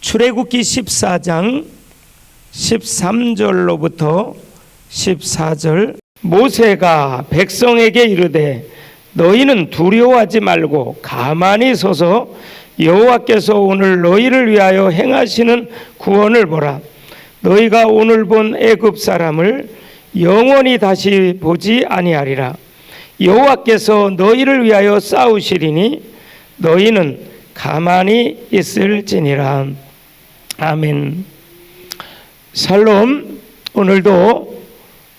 출애굽기 14장 13절로부터 14절. 모세가 백성에게 이르되 너희는 두려워하지 말고 가만히 서서 여호와께서 오늘 너희를 위하여 행하시는 구원을 보라. 너희가 오늘 본 애굽 사람을 영원히 다시 보지 아니하리라. 여호와께서 너희를 위하여 싸우시리니 너희는 가만히 있을지니라. 아멘. 샬롬. 오늘도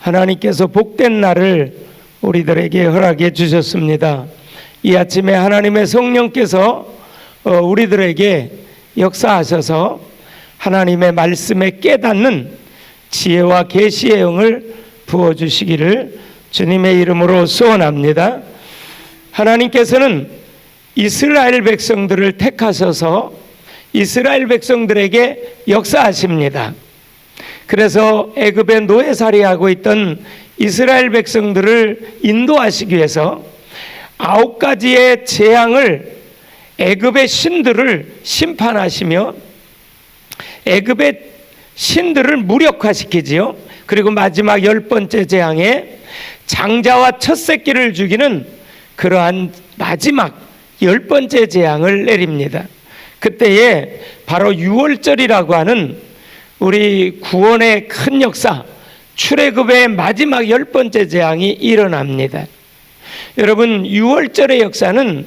하나님께서 복된 날을 우리들에게 허락해 주셨습니다. 이 아침에 하나님의 성령께서 우리들에게 역사하셔서 하나님의 말씀에 깨닫는 지혜와 계시의 영을 부어주시기를 주님의 이름으로 소원합니다. 하나님께서는 이스라엘 백성들을 택하셔서 이스라엘 백성들에게 역사하십니다. 그래서 애굽에 노예살이하고 있던 이스라엘 백성들을 인도하시기 위해서 9가지의 재앙을 애굽의 신들을 심판하시며 애굽의 신들을 무력화시키지요. 그리고 마지막 10번째 재앙에 장자와 첫 새끼를 죽이는 그러한 마지막 10번째 재앙을 내립니다. 그때에 바로 유월절이라고 하는 우리 구원의 큰 역사, 출애굽의 마지막 10번째 재앙이 일어납니다. 여러분, 유월절의 역사는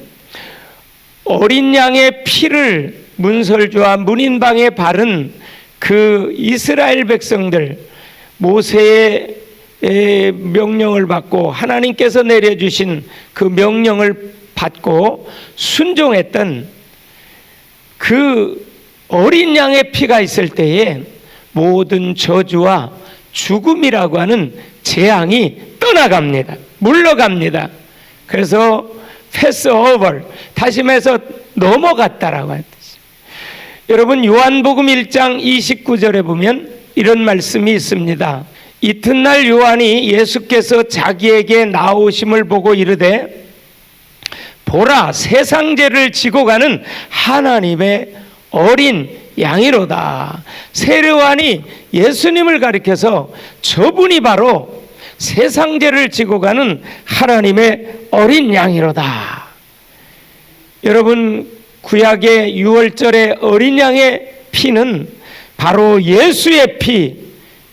어린 양의 피를 문설주와 문인방에 바른 그 이스라엘 백성들, 모세의 명령을 받고 하나님께서 내려주신 그 명령을 받고 순종했던 그 어린 양의 피가 있을 때에 모든 저주와 죽음이라고 하는 재앙이 떠나갑니다. 물러갑니다. 그래서 패스 오버, 다시 말해서 넘어갔다라고 하는 뜻이에요. 여러분, 요한복음 1장 29절에 보면 이런 말씀이 있습니다. 이튿날 요한이 예수께서 자기에게 나오심을 보고 이르되 보라, 세상 죄를 지고 가는 하나님의 어린 양이로다. 세례요한이 예수님을 가리켜서 저분이 바로 세상 죄를 지고 가는 하나님의 어린 양이로다. 여러분, 구약의 유월절의 어린 양의 피는 바로 예수의 피,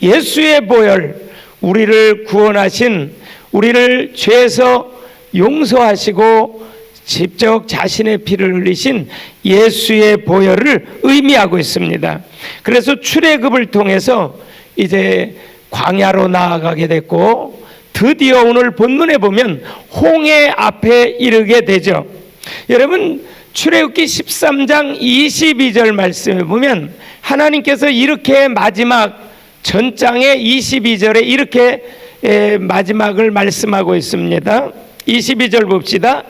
예수의 보혈, 우리를 구원하신, 우리를 죄에서 용서하시고 직접 자신의 피를 흘리신 예수의 보혈을 의미하고 있습니다. 그래서 출애굽을 통해서 이제 광야로 나아가게 됐고, 드디어 오늘 본문에 보면 홍해 앞에 이르게 되죠. 여러분, 출애굽기 13장 22절 말씀에 보면 하나님께서 이렇게 마지막 전장의 22절에 이렇게 마지막을 말씀하고 있습니다. 22절 봅시다.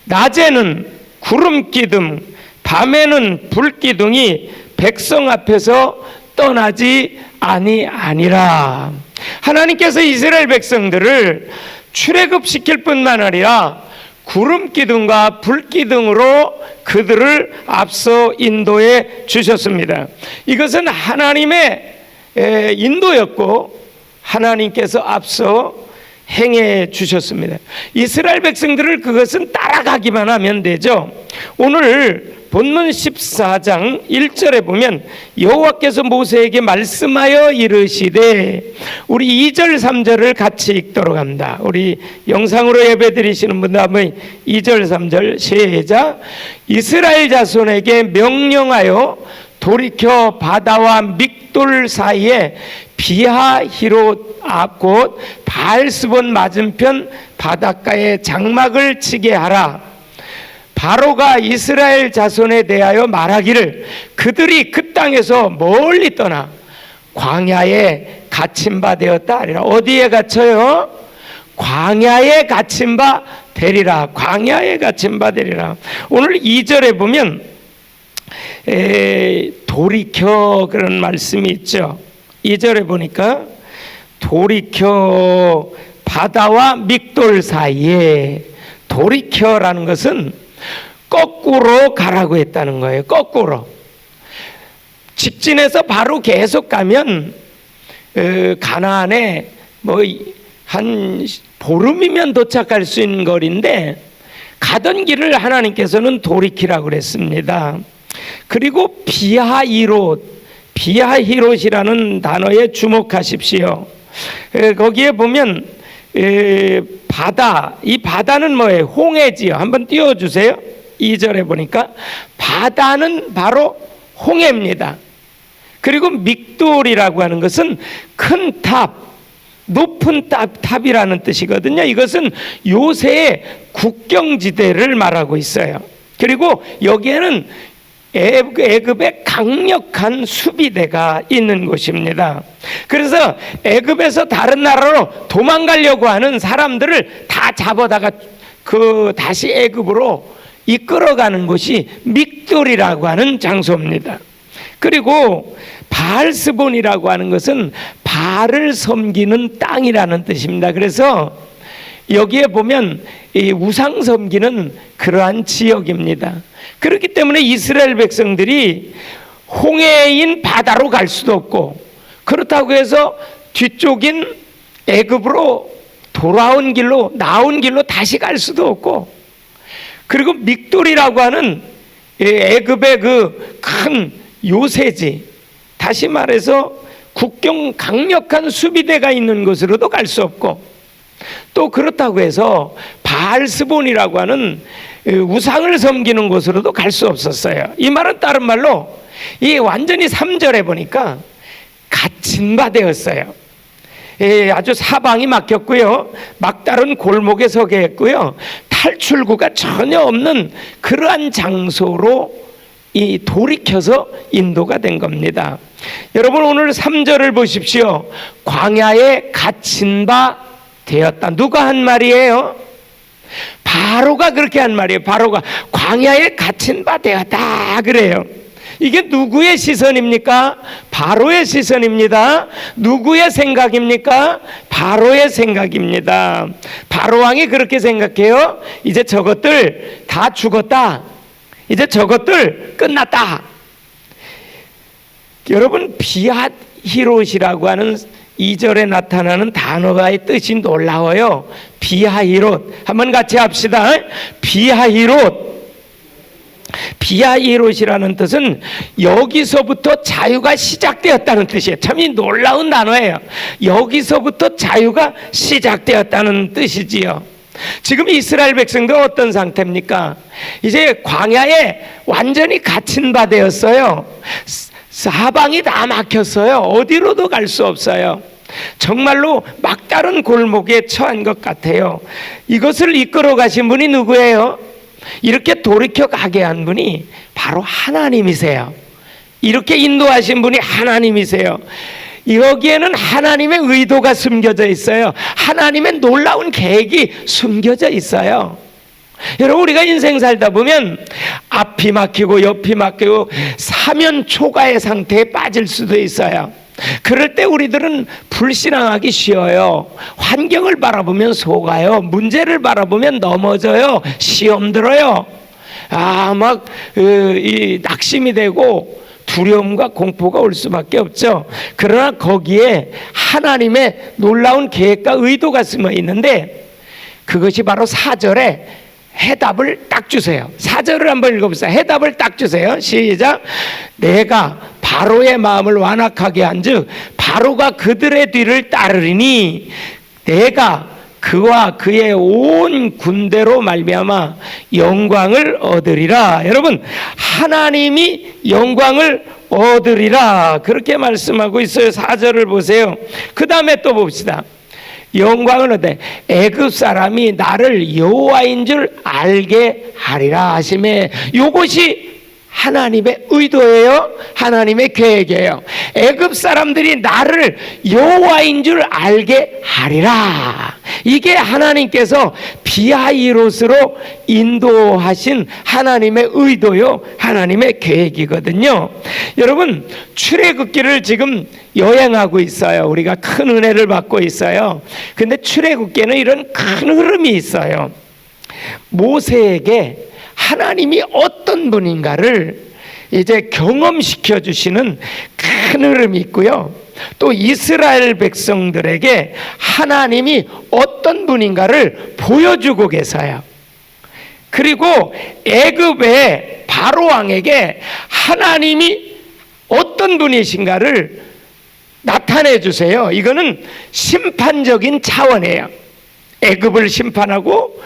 낮에는 구름 기둥, 밤에는 불 기둥이 백성 앞에서 떠나지 아니라. 하나님께서 이스라엘 백성들을 출애굽시킬 뿐만 아니라 구름 기둥과 불 기둥으로 그들을 앞서 인도해 주셨습니다. 이것은 하나님의 인도였고 하나님께서 앞서 행해 주셨습니다. 이스라엘 백성들을 그것은 따라가기만 하면 되죠. 오늘 본문 14장 1절에 보면 여호와께서 모세에게 말씀하여 이르시되, 우리 2절 3절을 같이 읽도록 합니다. 우리 영상으로 예배 드리시는 분들 한번 2절 3절 시작. 이스라엘 자손에게 명령하여 돌이켜 바다와 믹돌 사이에 비하히롯 앞 곧 바알스본 맞은편 바닷가에 장막을 치게 하라. 바로가 이스라엘 자손에 대하여 말하기를 그들이 그 땅에서 멀리 떠나 광야에 갇힌 바 되었다 하리라. 어디에 갇혀요? 광야에 갇힌 바 되리라. 광야에 갇힌 바 되리라. 오늘 2절에 보면 돌이켜 그런 말씀이 있죠. 2절에 보니까 돌이켜 바다와 믹돌 사이에, 돌이켜라는 것은 거꾸로 가라고 했다는 거예요. 거꾸로. 직진해서 바로 계속 가면 가나안에 뭐 한 보름이면 도착할 수 있는 거리인데 가던 길을 하나님께서는 돌이키라고 그랬습니다. 그리고 비하히롯이라는 단어에 주목하십시오. 거기에 보면 바다, 이 바다는 뭐예요? 홍해지요. 한번 띄워주세요. 2절에 보니까 바다는 바로 홍해입니다. 그리고 믹돌이라고 하는 것은 큰 탑, 높은 탑이라는 뜻이거든요. 이것은 요새의 국경지대를 말하고 있어요. 그리고 여기에는 애굽의 강력한 수비대가 있는 곳입니다. 그래서 애굽에서 다른 나라로 도망가려고 하는 사람들을 다 잡아다가 다시 애굽으로 이끌어가는 곳이 믹돌이라고 하는 장소입니다. 그리고 바알스본이라고 하는 것은 바알을 섬기는 땅이라는 뜻입니다. 그래서 여기에 보면 이 우상 섬기는 그러한 지역입니다. 그렇기 때문에 이스라엘 백성들이 홍해인 바다로 갈 수도 없고, 그렇다고 해서 뒤쪽인 애굽으로 나온 길로 다시 갈 수도 없고, 그리고 믹돌이라고 하는 애굽의 그 큰 요새지, 다시 말해서 국경 강력한 수비대가 있는 곳으로도 갈 수 없고, 또 그렇다고 해서 바알스본이라고 하는 우상을 섬기는 곳으로도 갈 수 없었어요. 이 말은 다른 말로 이 완전히 3절에 보니까 갇힌 바 되었어요. 아주 사방이 막혔고요, 막다른 골목에 서게 했고요, 탈출구가 전혀 없는 그러한 장소로 돌이켜서 인도가 된 겁니다. 여러분, 오늘 3절을 보십시오. 광야에 갇힌 바 되었다. 누가 한 말이에요? 바로가 그렇게 한 말이에요. 바로가 광야에 갇힌 바 되었다 그래요. 이게 누구의 시선입니까? 바로의 시선입니다. 누구의 생각입니까? 바로의 생각입니다. 바로 왕이 그렇게 생각해요. 이제 저것들 다 죽었다. 이제 저것들 끝났다. 여러분, 비하히롯이라고 하는 2절에 나타나는 단어가의 뜻이 놀라워요. 비하히롯. 한번 같이 합시다. 비하히롯이라는 뜻은 여기서부터 자유가 시작되었다는 뜻이에요. 참 놀라운 단어예요. 여기서부터 자유가 시작되었다는 뜻이지요. 지금 이스라엘 백성들 어떤 상태입니까? 이제 광야에 완전히 갇힌 바 되었어요. 사방이 다 막혔어요. 어디로도 갈 수 없어요. 정말로 막다른 골목에 처한 것 같아요. 이것을 이끌어 가신 분이 누구예요? 이렇게 돌이켜 가게 한 분이 바로 하나님이세요. 이렇게 인도하신 분이 하나님이세요. 여기에는 하나님의 의도가 숨겨져 있어요. 하나님의 놀라운 계획이 숨겨져 있어요. 여러분, 우리가 인생 살다 보면 앞이 막히고 옆이 막히고 사면 초가의 상태에 빠질 수도 있어요. 그럴 때 우리들은 불신앙하기 쉬워요. 환경을 바라보면 속아요. 문제를 바라보면 넘어져요. 시험 들어요. 낙심이 되고 두려움과 공포가 올 수밖에 없죠. 그러나 거기에 하나님의 놀라운 계획과 의도가 숨어 있는데, 그것이 바로 4절에 해답을 딱 주세요. 4절을 한번 읽어보세요. 해답을 딱 주세요. 시작. 내가 바로의 마음을 완악하게 한즉 바로가 그들의 뒤를 따르리니 내가 그와 그의 온 군대로 말미암아 영광을 얻으리라. 여러분, 하나님이 영광을 얻으리라 그렇게 말씀하고 있어요. 4절을 보세요. 그 다음에 또 봅시다. 영광을 얻되 애굽 사람이 나를 여호와인 줄 알게 하리라 하시매, 이것이 하나님의 의도예요. 하나님의 계획이에요. 애굽 사람들이 나를 여호와인 줄 알게 하리라. 이게 하나님께서 비하히롯으로 인도하신 하나님의 의도요, 하나님의 계획이거든요. 여러분, 출애굽기를 지금 여행하고 있어요. 우리가 큰 은혜를 받고 있어요. 근데 출애굽기에는 이런 큰 흐름이 있어요. 모세에게 하나님이 어떤 분인가를 이제 경험시켜 주시는 큰 흐름이 있고요. 또 이스라엘 백성들에게 하나님이 어떤 분인가를 보여주고 계세요. 그리고 애굽의 바로 왕에게 하나님이 어떤 분이신가를 나타내 주세요. 이거는 심판적인 차원이에요. 애굽을 심판하고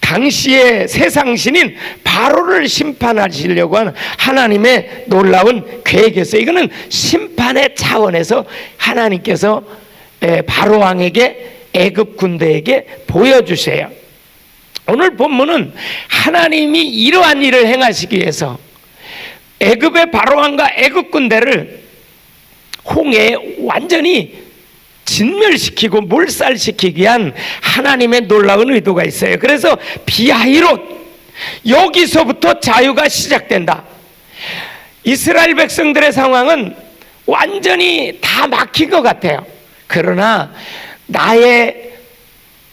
당시의 세상신인 바로를 심판하시려고 하는 하나님의 놀라운 계획이었어요. 이거는 심판의 차원에서 하나님께서 바로 왕에게 애굽 군대에게 보여주세요. 오늘 본문은 하나님이 이러한 일을 행하시기 위해서 애굽의 바로 왕과 애굽 군대를 홍해에 완전히 진멸시키고 몰살시키기 위한 하나님의 놀라운 의도가 있어요. 그래서 비하이롯, 여기서부터 자유가 시작된다. 이스라엘 백성들의 상황은 완전히 다 막힌 것 같아요. 그러나 나의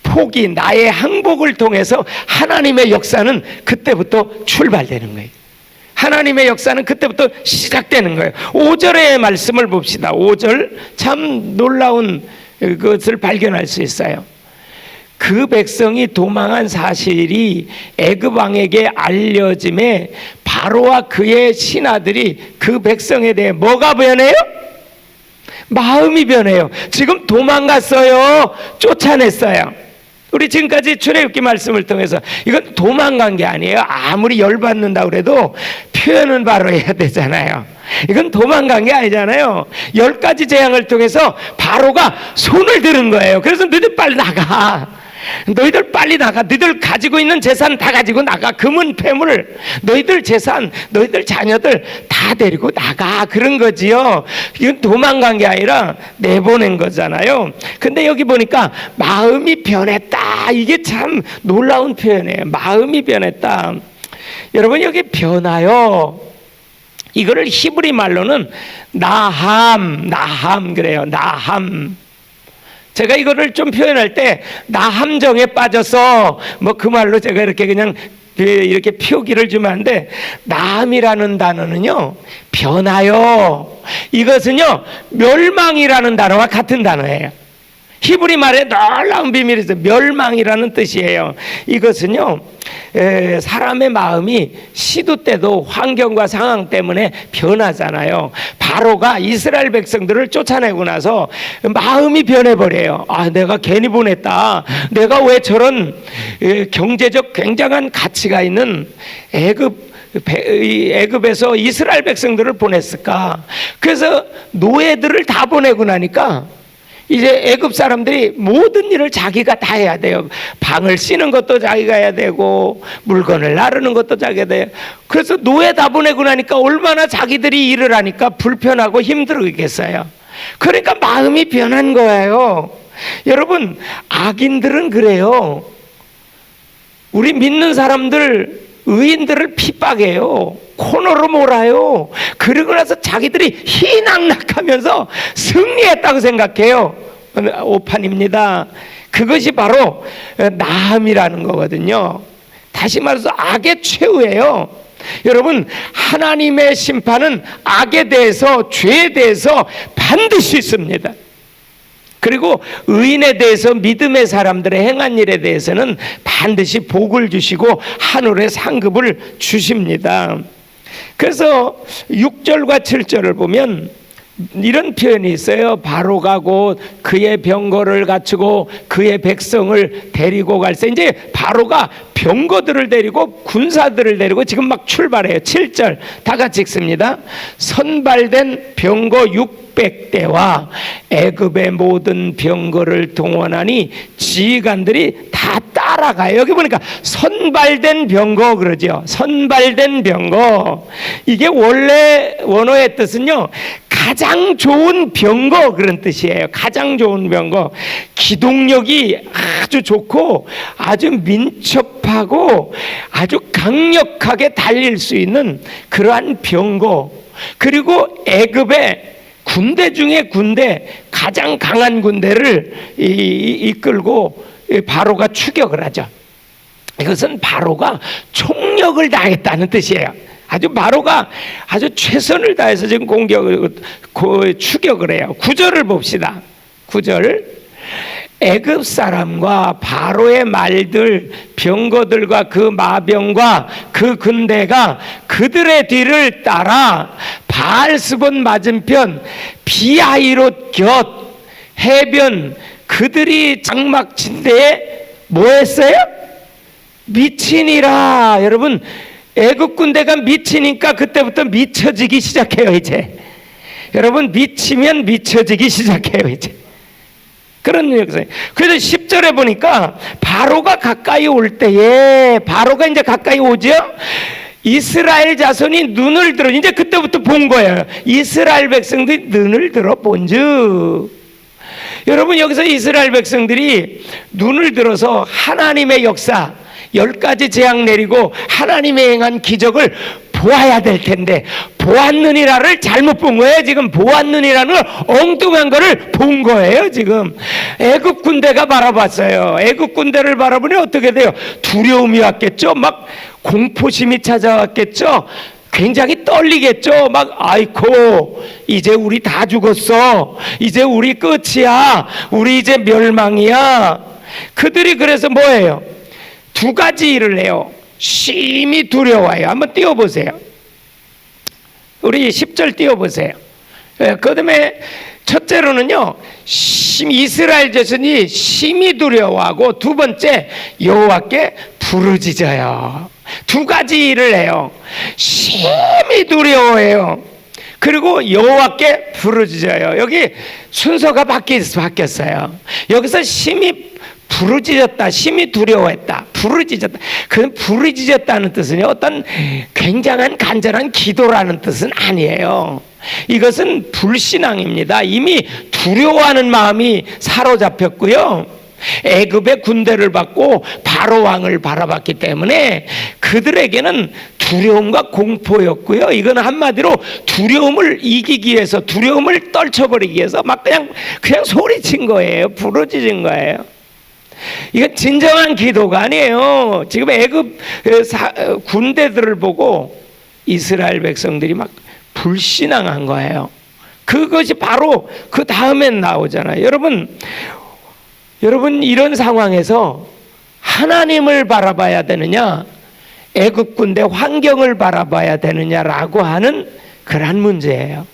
포기, 나의 항복을 통해서 하나님의 역사는 그때부터 출발되는 거예요. 하나님의 역사는 그때부터 시작되는 거예요. 5절의 말씀을 봅시다. 5절 참 놀라운 것을 발견할 수 있어요. 그 백성이 도망한 사실이 애굽 왕에게 알려짐에 바로와 그의 신하들이 그 백성에 대해 뭐가 변해요? 마음이 변해요. 지금 도망갔어요. 쫓아냈어요. 우리 지금까지 출애굽기 말씀을 통해서 이건 도망간 게 아니에요. 아무리 열받는다고 그래도 표현은 바로 해야 되잖아요. 이건 도망간 게 아니잖아요. 10가지 재앙을 통해서 바로가 손을 드는 거예요. 그래서 너희들 빨리 나가. 너희들 빨리 나가. 너희들 가지고 있는 재산 다 가지고 나가. 금은 폐물, 너희들 재산, 너희들 자녀들 다 데리고 나가. 그런 거지요. 이건 도망간 게 아니라 내보낸 거잖아요. 근데 여기 보니까 마음이 변했다. 이게 참 놀라운 표현이에요. 마음이 변했다. 여러분, 여기 변화요, 이거를 히브리 말로는 나함 그래요. 나함. 제가 이거를 좀 표현할 때 나함정에 빠져서 뭐 그 말로 제가 이렇게 그냥 이렇게 표기를 주면 안 돼. 나함이라는 단어는요, 변화요, 이것은요 멸망이라는 단어와 같은 단어예요. 히브리 말에 놀라운 비밀이 있어요. 멸망이라는 뜻이에요. 이것은요 사람의 마음이 시도 때도 환경과 상황 때문에 변하잖아요. 바로가 이스라엘 백성들을 쫓아내고 나서 마음이 변해버려요. 아, 내가 괜히 보냈다. 내가 왜 저런 경제적 굉장한 가치가 있는 애굽에서 이스라엘 백성들을 보냈을까? 그래서 노예들을 다 보내고 나니까 이제 애굽 사람들이 모든 일을 자기가 다 해야 돼요. 방을 씌는 것도 자기가 해야 되고 물건을 나르는 것도 자기가 돼요. 그래서 노예 다 보내고 나니까 얼마나 자기들이 일을 하니까 불편하고 힘들겠어요. 그러니까 마음이 변한 거예요. 여러분, 악인들은 그래요. 우리 믿는 사람들, 의인들을 핍박해요. 코너로 몰아요. 그러고 나서 자기들이 희낙낙하면서 승리했다고 생각해요. 오판입니다. 그것이 바로 나함이라는 거거든요. 다시 말해서 악의 최후예요. 여러분, 하나님의 심판은 악에 대해서, 죄에 대해서 반드시 있습니다. 그리고 의인에 대해서, 믿음의 사람들의 행한 일에 대해서는 반드시 복을 주시고 하늘의 상급을 주십니다. 그래서 6절과 7절을 보면 이런 표현이 있어요. 바로가 곧 그의 병거를 갖추고 그의 백성을 데리고 갈새. 이제 바로가 병거들을 데리고 군사들을 데리고 지금 막 출발해요. 7절 다 같이 읽습니다. 선발된 병거 600대와 애굽의 모든 병거를 동원하니 지휘관들이 다 따라가요. 여기 보니까 선발된 병거 그러죠. 선발된 병거. 이게 원래 원어의 뜻은요, 가장 좋은 병거 그런 뜻이에요. 가장 좋은 병거. 기동력이 아주 좋고 아주 민첩하고 아주 강력하게 달릴 수 있는 그러한 병거. 그리고 애굽의 군대 중에 군대, 가장 강한 군대를 이끌고 바로가 추격을 하죠. 이것은 바로가 총력을 다했다는 뜻이에요. 아주 바로가 아주 최선을 다해서 지금 추격을 해요. 9절을 봅시다. 9절. 애굽 사람과 바로의 말들, 병거들과 그 마병과 그 군대가 그들의 뒤를 따라 바알스본 맞은편 비하이롯 곁 해변 그들이 장막친 데에 뭐 했어요? 미치니라. 여러분, 애국 군대가 미치니까 그때부터 미쳐지기 시작해요. 이제 여러분, 미치면 미쳐지기 시작해요. 이제 그런 역사예요. 그래서 10절에 보니까 바로가 가까이 올 때에, 바로가 이제 가까이 오죠. 이스라엘 자손이 눈을 들어, 이제 그때부터 본 거예요. 이스라엘 백성들이 눈을 들어 본즉, 여러분, 여기서 이스라엘 백성들이 눈을 들어서 하나님의 역사 10가지 재앙 내리고 하나님의 행한 기적을 보아야 될 텐데 보았느니라를 잘못 본 거예요. 지금 보았느니라는 엉뚱한 거를 본 거예요. 지금 애굽 군대가 바라봤어요. 애굽 군대를 바라보니 어떻게 돼요? 두려움이 왔겠죠. 막 공포심이 찾아왔겠죠. 굉장히 떨리겠죠. 막 아이코, 이제 우리 다 죽었어. 이제 우리 끝이야. 우리 이제 멸망이야. 그들이 그래서 뭐예요? 두 가지 일을 해요. 심히 두려워요. 한번 띄워보세요. 우리 10절 띄워보세요. 그 다음에 첫째로는요, 이스라엘 자손이 심히 두려워하고, 두 번째, 여호와께 부르짖어요. 두 가지 일을 해요. 심히 두려워해요. 그리고 여호와께 부르짖어요. 여기 순서가 바뀌었어요. 여기서 심히 부르짖었다, 심히 두려워했다, 부르짖었다. 그 부르짖었다는 뜻은 어떤 굉장한 간절한 기도라는 뜻은 아니에요. 이것은 불신앙입니다. 이미 두려워하는 마음이 사로잡혔고요. 애굽의 군대를 받고 바로 왕을 바라봤기 때문에 그들에게는 두려움과 공포였고요. 이건 한마디로 두려움을 이기기 위해서, 두려움을 떨쳐버리기 위해서 막 그냥 소리친 거예요. 부르짖은 거예요. 이건 진정한 기도가 아니에요. 지금 애굽 군대들을 보고 이스라엘 백성들이 막 불신앙한 거예요. 그것이 바로 그 다음엔 나오잖아요. 여러분, 이런 상황에서 하나님을 바라봐야 되느냐, 애굽 군대 환경을 바라봐야 되느냐라고 하는 그런 문제예요.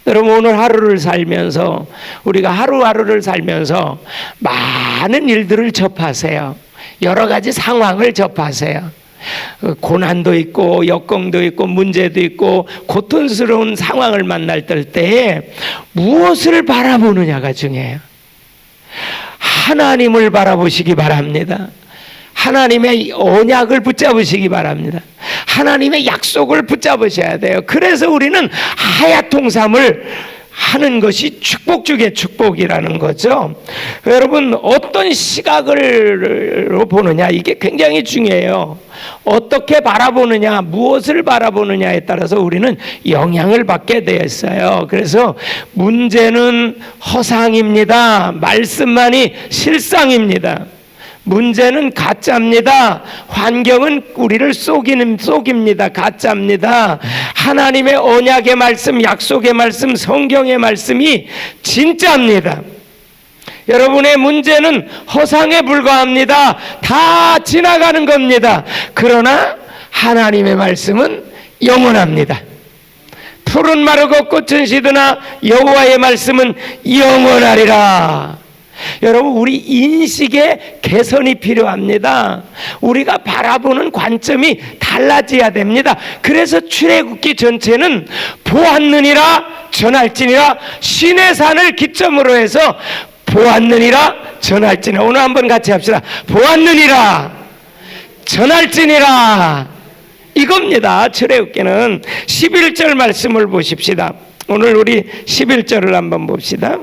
여러분, 오늘 하루를 살면서, 우리가 하루하루를 살면서 많은 일들을 접하세요. 여러 가지 상황을 접하세요. 고난도 있고 역경도 있고 문제도 있고 고통스러운 상황을 만날 때에 무엇을 바라보느냐가 중요해요. 하나님을 바라보시기 바랍니다. 하나님의 언약을 붙잡으시기 바랍니다. 하나님의 약속을 붙잡으셔야 돼요. 그래서 우리는 하야통삼을 하는 것이 축복 중에 축복이라는 거죠. 여러분, 어떤 시각으로 보느냐, 이게 굉장히 중요해요. 어떻게 바라보느냐, 무엇을 바라보느냐에 따라서 우리는 영향을 받게 되어 있어요. 그래서 문제는 허상입니다. 말씀만이 실상입니다. 문제는 가짜입니다. 환경은 우리를 속입니다. 가짜입니다. 하나님의 언약의 말씀, 약속의 말씀, 성경의 말씀이 진짜입니다. 여러분의 문제는 허상에 불과합니다. 다 지나가는 겁니다. 그러나 하나님의 말씀은 영원합니다. 풀은 마르고 꽃은 시드나 여호와의 말씀은 영원하리라. 여러분, 우리 인식의 개선이 필요합니다. 우리가 바라보는 관점이 달라져야 됩니다. 그래서 출애굽기 전체는 보았느니라 전할지니라, 신의 산을 기점으로 해서 보았느니라 전할지니라. 오늘 한번 같이 합시다. 보았느니라 전할지니라, 이겁니다. 출애굽기는. 11절 말씀을 보십시다. 오늘 우리 11절을 한번 봅시다.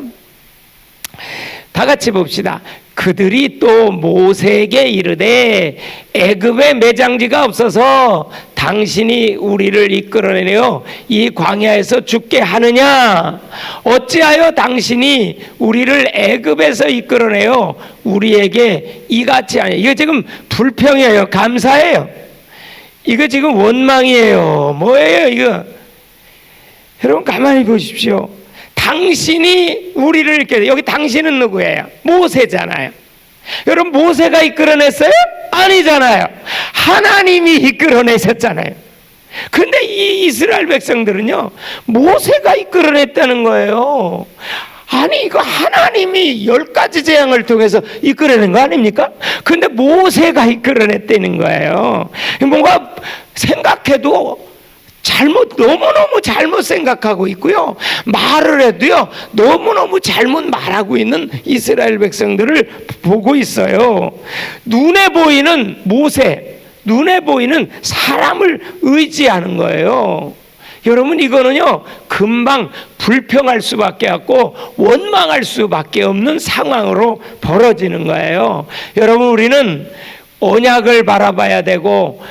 다 같이 봅시다. 그들이 또 모세에게 이르되 애굽에 매장지가 없어서 당신이 우리를 이끌어내려 이 광야에서 죽게 하느냐? 어찌하여 당신이 우리를 애굽에서 이끌어내요 우리에게 이같이 하냐? 이거 지금 불평이에요? 감사해요? 이거 지금 원망이에요. 뭐예요 이거? 여러분 가만히 보십시오. 당신이 우리를 이렇게, 여기 당신은 누구예요? 모세잖아요. 여러분 모세가 이끌어냈어요? 아니잖아요. 하나님이 이끌어내셨잖아요. 근데 이 이스라엘 백성들은요, 모세가 이끌어냈다는 거예요. 아니 이거 하나님이 10가지 재앙을 통해서 이끌어낸 거 아닙니까? 근데 모세가 이끌어냈다는 거예요. 뭔가 생각해도 너무너무 잘못 생각하고 있고요, 말을 해도요 너무너무 잘못 말하고 있는 이스라엘 백성들을 보고 있어요. 눈에 보이는 모세, 눈에 보이는 사람을 의지하는 거예요. 여러분 이거는요 금방 불평할 수밖에 없고 원망할 수밖에 없는 상황으로 벌어지는 거예요. 여러분 우리는 언약을 바라봐야 되고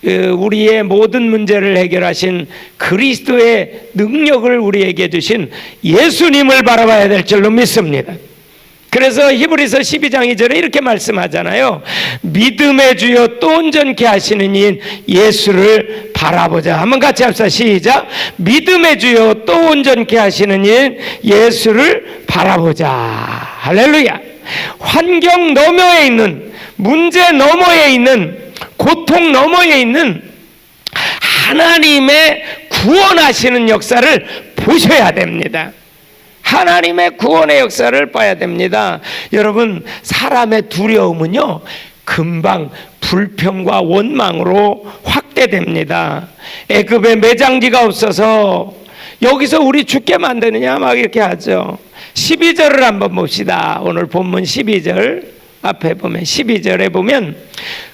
우리의 모든 문제를 해결하신 그리스도의 능력을 우리에게 주신 예수님을 바라봐야 될 줄로 믿습니다. 그래서 히브리서 12장 2절에 이렇게 말씀하잖아요. 믿음의 주여 또 온전케 하시는 이인 예수를 바라보자. 한번 같이 합시다. 시작. 믿음의 주여 또 온전케 하시는 이인 예수를 바라보자. 할렐루야. 환경 너머에 있는, 문제 너머에 있는, 고통 너머에 있는 하나님의 구원하시는 역사를 보셔야 됩니다. 하나님의 구원의 역사를 봐야 됩니다. 여러분 사람의 두려움은요 금방 불평과 원망으로 확대됩니다. 애굽에 매장지가 없어서 여기서 우리 죽게 만드느냐 막 이렇게 하죠. 12절을 한번 봅시다. 오늘 본문 12절 앞에 보면 12절에 보면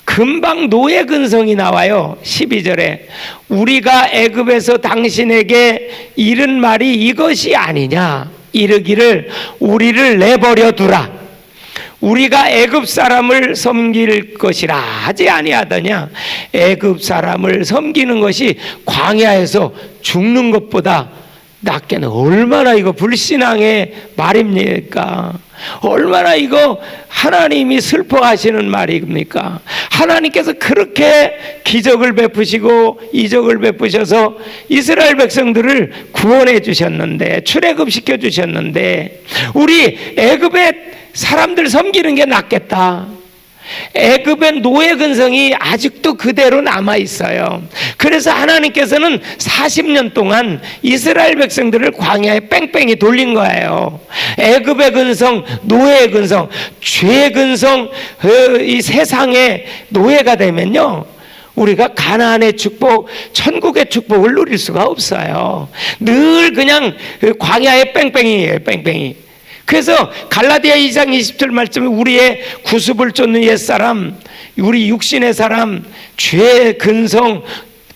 금방 노예 근성이 나와요. 12절에 우리가 애굽에서 당신에게 이른 말이 이것이 아니냐, 이르기를 우리를 내버려 두라, 우리가 애굽 사람을 섬길 것이라 하지 아니하더냐. 애굽 사람을 섬기는 것이 광야에서 죽는 것보다 낫게는, 얼마나 이거 불신앙의 말입니까? 얼마나 이거 하나님이 슬퍼하시는 말입니까? 하나님께서 그렇게 기적을 베푸시고 이적을 베푸셔서 이스라엘 백성들을 구원해 주셨는데, 출애굽시켜 주셨는데 우리 애굽의 사람들 섬기는 게 낫겠다. 애굽의 노예 근성이 아직도 그대로 남아 있어요. 그래서 하나님께서는 40년 동안 이스라엘 백성들을 광야에 뺑뺑이 돌린 거예요. 애굽의 근성, 노예의 근성, 죄의 근성, 이 세상의 노예가 되면요 우리가 가나안의 축복, 천국의 축복을 누릴 수가 없어요. 늘 그냥 광야에 뺑뺑이에요, 뺑뺑이. 그래서 갈라디아 2장 20절 말씀에 우리의 구습을 쫓는 옛사람, 우리 육신의 사람, 죄의 근성,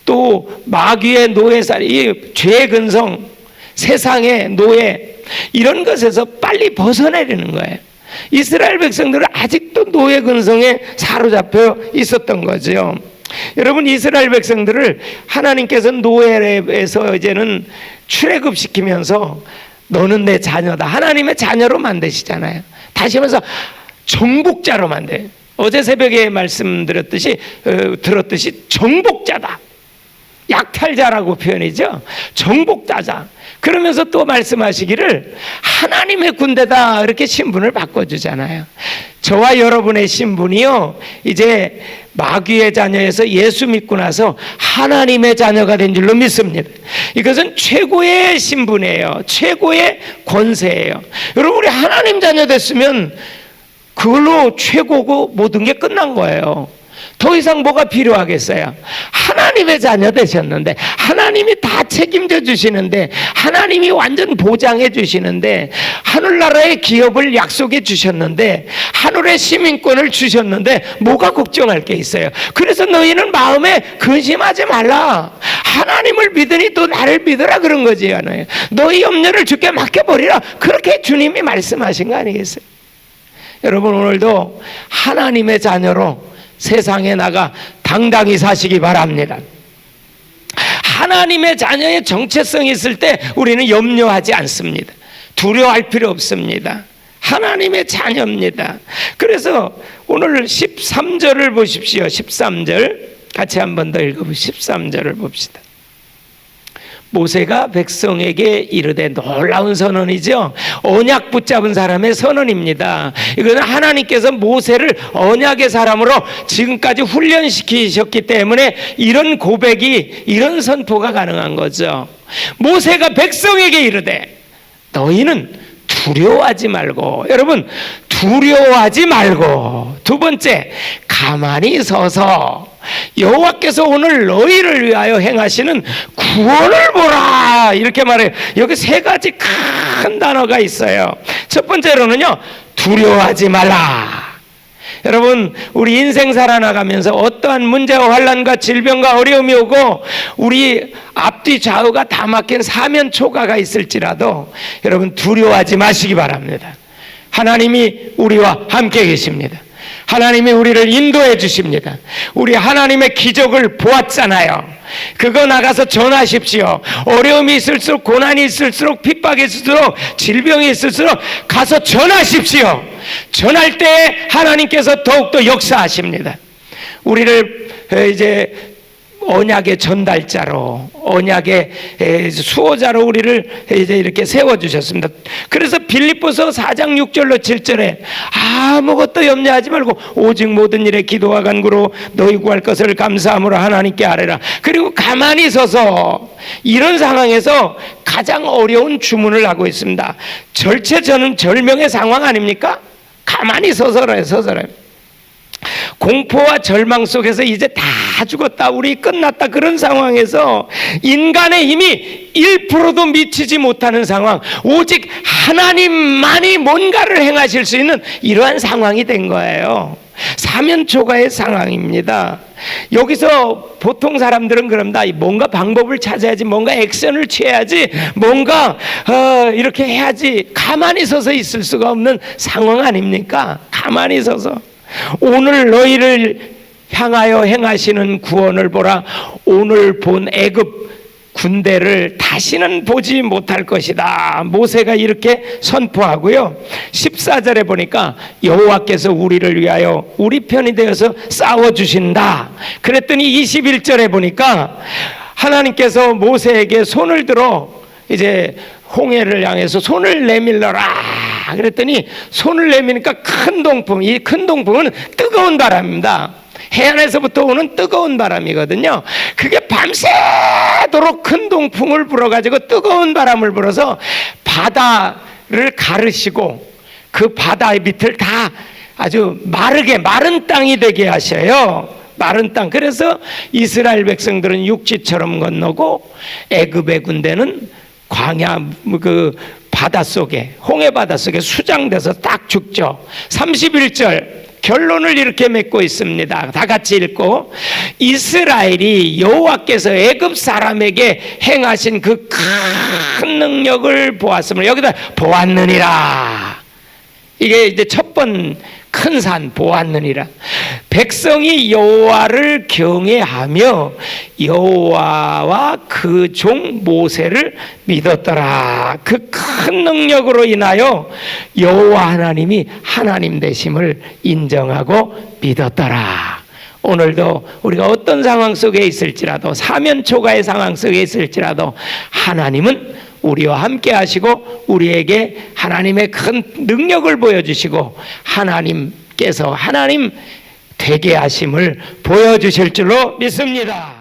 또 마귀의 노예살, 이 죄의 근성, 세상의 노예, 이런 것에서 빨리 벗어내려는 거예요. 이스라엘 백성들은 아직도 노예 근성에 사로잡혀 있었던 거죠. 여러분 이스라엘 백성들을 하나님께서 노예에서 이제는 출애굽시키면서 너는 내 자녀다, 하나님의 자녀로 만드시잖아요. 다시 하면서 정복자로 만들어요. 어제 새벽에 말씀드렸듯이 들었듯이 정복자다, 약탈자라고 표현이죠. 정복자자. 그러면서 또 말씀하시기를 하나님의 군대다, 이렇게 신분을 바꿔주잖아요. 저와 여러분의 신분이요 이제 마귀의 자녀에서 예수 믿고 나서 하나님의 자녀가 된 줄로 믿습니다. 이것은 최고의 신분이에요. 최고의 권세예요. 여러분 우리 하나님 자녀 됐으면 그걸로 최고고 모든 게 끝난 거예요. 더 이상 뭐가 필요하겠어요? 하나님의 자녀 되셨는데, 하나님이 다 책임져 주시는데, 하나님이 완전 보장해 주시는데, 하늘나라의 기업을 약속해 주셨는데, 하늘의 시민권을 주셨는데 뭐가 걱정할 게 있어요? 그래서 너희는 마음에 근심하지 말라. 하나님을 믿으니 또 나를 믿으라, 그런 거지. 너희 염려를 주께 맡겨버리라, 그렇게 주님이 말씀하신 거 아니겠어요? 여러분 오늘도 하나님의 자녀로 세상에 나가 당당히 사시기 바랍니다. 하나님의 자녀의 정체성이 있을 때 우리는 염려하지 않습니다. 두려워할 필요 없습니다. 하나님의 자녀입니다. 그래서 오늘 13절을 보십시오. 13절 같이 한 번 더 읽어보시죠. 13절을 봅시다. 모세가 백성에게 이르되, 놀라운 선언이죠. 언약 붙잡은 사람의 선언입니다. 이거는 하나님께서 모세를 언약의 사람으로 지금까지 훈련시키셨기 때문에 이런 고백이, 이런 선포가 가능한 거죠. 모세가 백성에게 이르되, 너희는 두려워하지 말고, 여러분 두려워하지 말고, 두 번째, 가만히 서서 여호와께서 오늘 너희를 위하여 행하시는 구원을 보라, 이렇게 말해요. 여기 세 가지 큰 단어가 있어요. 첫 번째로는요, 두려워하지 말라. 여러분, 우리 인생 살아나가면서 어떠한 문제와 환난과 질병과 어려움이 오고 우리 앞뒤 좌우가 다 막힌 사면 초가가 있을지라도 여러분 두려워하지 마시기 바랍니다. 하나님이 우리와 함께 계십니다. 하나님이 우리를 인도해 주십니다. 우리 하나님의 기적을 보았잖아요. 그거 나가서 전하십시오. 어려움이 있을수록, 고난이 있을수록, 핍박이 있을수록, 질병이 있을수록 가서 전하십시오. 전할 때 하나님께서 더욱더 역사하십니다. 우리를 이제 언약의 전달자로, 언약의 수호자로 우리를 이제 이렇게 세워주셨습니다. 그래서 빌립보서 4장 6절로 7절에 아무것도 염려하지 말고 오직 모든 일에 기도와 간구로 너희 구할 것을 감사함으로 하나님께 아뢰라. 그리고 가만히 서서, 이런 상황에서 가장 어려운 주문을 하고 있습니다. 절체절명의 상황 아닙니까? 가만히 서서라. 공포와 절망 속에서 이제 다 죽었다, 우리 끝났다, 그런 상황에서 인간의 힘이 1%도 미치지 못하는 상황, 오직 하나님만이 뭔가를 행하실 수 있는 이러한 상황이 된 거예요. 사면초가의 상황입니다. 여기서 보통 사람들은 그럽니다. 뭔가 방법을 찾아야지, 뭔가 액션을 취해야지, 뭔가 이렇게 해야지. 가만히 서서 있을 수가 없는 상황 아닙니까? 가만히 서서 오늘 너희를 향하여 행하시는 구원을 보라. 오늘 본 애굽 군대를 다시는 보지 못할 것이다. 모세가 이렇게 선포하고요. 14절에 보니까 여호와께서 우리를 위하여 우리 편이 되어서 싸워주신다. 그랬더니 21절에 보니까 하나님께서 모세에게 손을 들어 이제 홍해를 향해서 손을 내밀러라. 그랬더니 손을 내미니까 큰 동풍, 이 큰 동풍은 뜨거운 바람입니다. 해안에서부터 오는 뜨거운 바람이거든요. 그게 밤새도록 큰 동풍을 불어가지고 뜨거운 바람을 불어서 바다를 가르시고 그 바다의 밑을 다 아주 마르게, 마른 땅이 되게 하셔요. 마른 땅. 그래서 이스라엘 백성들은 육지처럼 건너고 애굽의 군대는 광야 그 바닷속에, 홍해 바닷속에 수장돼서 딱 죽죠. 31절 결론을 이렇게 맺고 있습니다. 다 같이 읽고, 이스라엘이 여호와께서 애굽 사람에게 행하신 그 큰 능력을 보았음을, 여기다 보았느니라. 이게 이제 첫 번 큰 산, 보았느니라. 백성이 여호와를 경외하며 여호와와 그 종 모세를 믿었더라. 그 큰 능력으로 인하여 여호와 하나님이 하나님 되심을 인정하고 믿었더라. 오늘도 우리가 어떤 상황 속에 있을지라도, 사면초가의 상황 속에 있을지라도 하나님은 우리와 함께 하시고 우리에게 하나님의 큰 능력을 보여주시고 하나님께서 하나님 되게 하심을 보여주실 줄로 믿습니다.